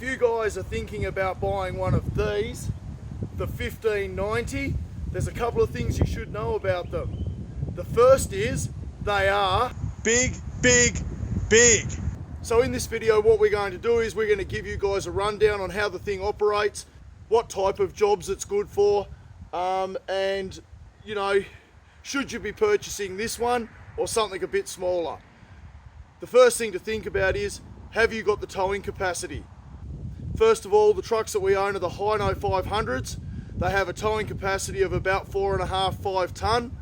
if you guys are thinking about buying one of these, the 1590, there's a couple of things you should know about them. The first is they are Big, big, big. So in this video, what we're going to do is we're going to give you guys a rundown on how the thing operates, what type of jobs it's good for, and you know, should you be purchasing this one or something a bit smaller. The first thing to think about is, have you got the towing capacity? First of all, the trucks that we own are the Hino 500s. They have a towing capacity of about 4.5–5 ton.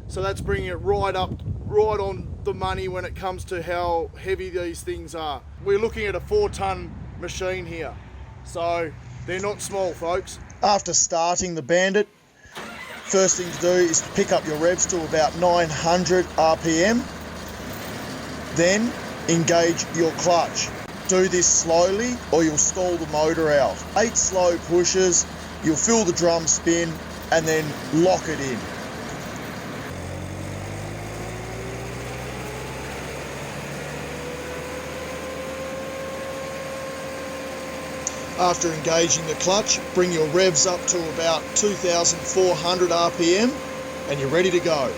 So that's bringing it right on the money when it comes to how heavy these things are. We're looking at a 4-ton machine here. So they're not small, folks. After starting the Bandit, first thing to do is pick up your revs to about 900 RPM. Then engage your clutch. Do this slowly or you'll stall the motor out. 8 slow pushes, you'll feel the drum spin and then lock it in. After engaging the clutch, bring your revs up to about 2,400 RPM and you're ready to go.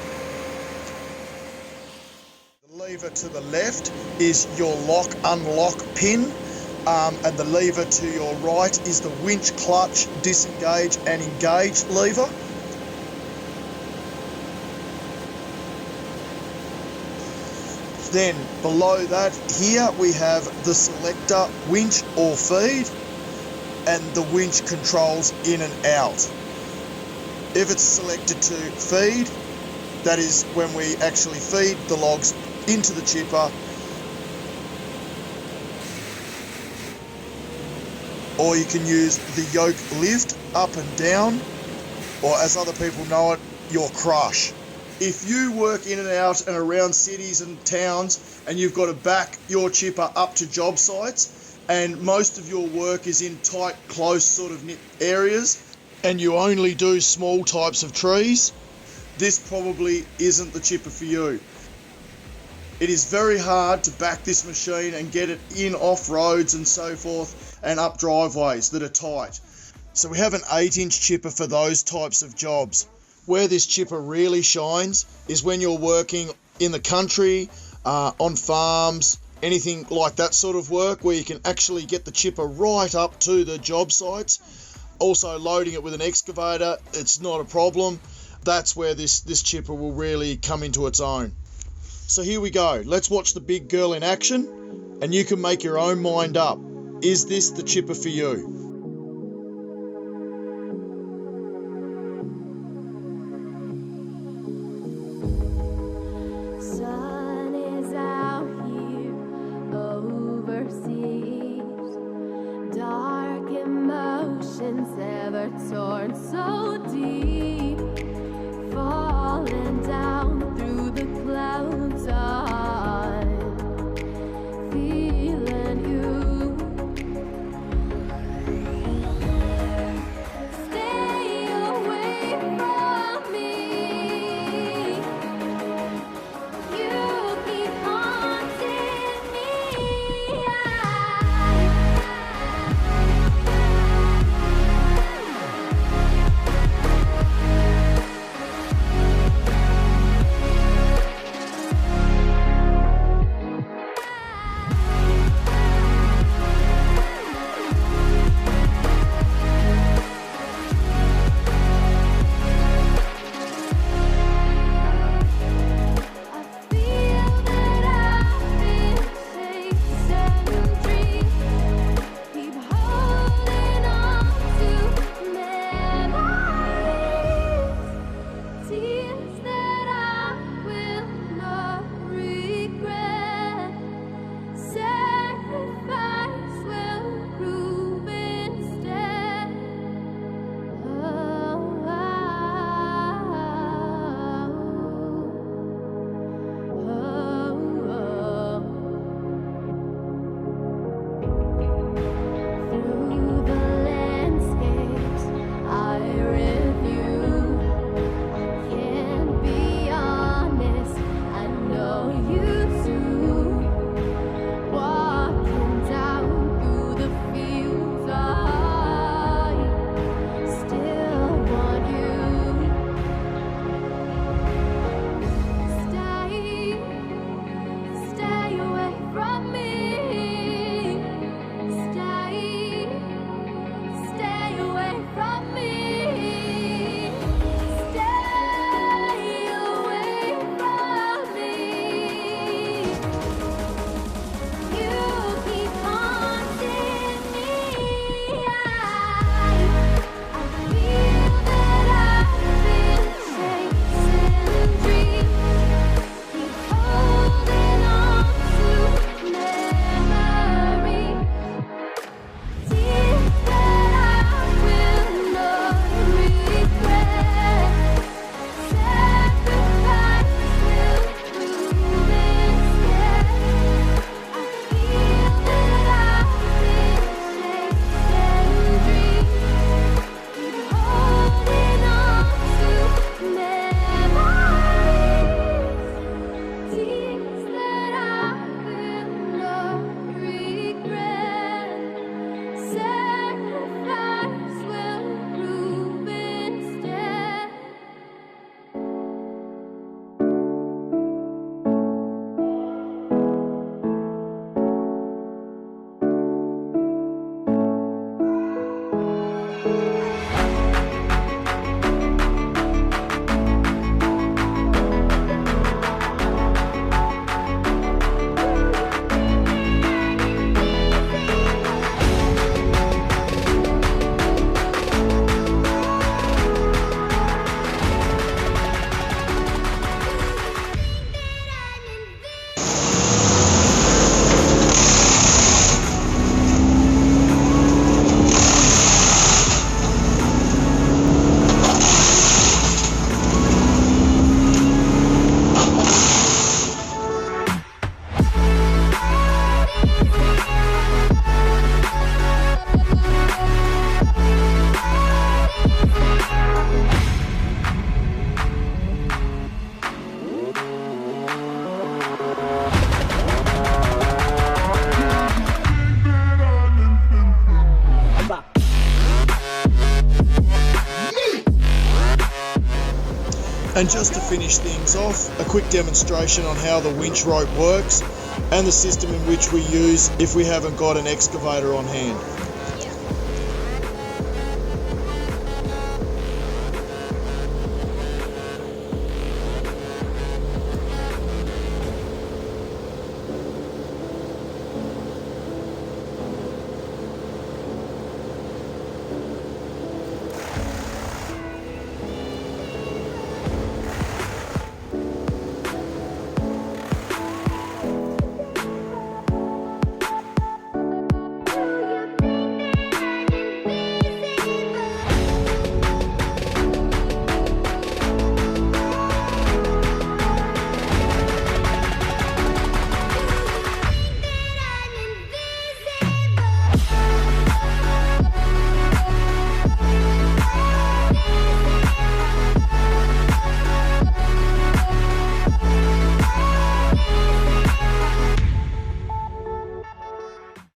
The lever to the left is your lock-unlock pin, and the lever to your right is the winch clutch disengage and engage lever. Then below that here we have the selector winch or feed and the winch controls in and out. If it's selected to feed, that is when we actually feed the logs into the chipper, or you can use the yoke lift up and down, or as other people know it, your crush. If you work in and out and around cities and towns and you've got to back your chipper up to job sites and most of your work is in tight, close sort of knit areas and you only do small types of trees, this probably isn't the chipper for you. It is very hard to back this machine and get it in off roads and so forth and up driveways that are tight. So we have an 8-inch chipper for those types of jobs. Where this chipper really shines is when you're working in the country, on farms, anything like that sort of work where you can actually get the chipper right up to the job sites. Also loading it with an excavator, it's not a problem. That's where this chipper will really come into its own. So here we go. Let's watch the big girl in action and you can make your own mind up. Is this the chipper for you? Sun is out here overseas. Dark emotions ever torn so deep. Falling down through the clouds on, feeling you. Stay away from me. You And just to finish things off, a quick demonstration on how the winch rope works and the system in which we use if we haven't got an excavator on hand.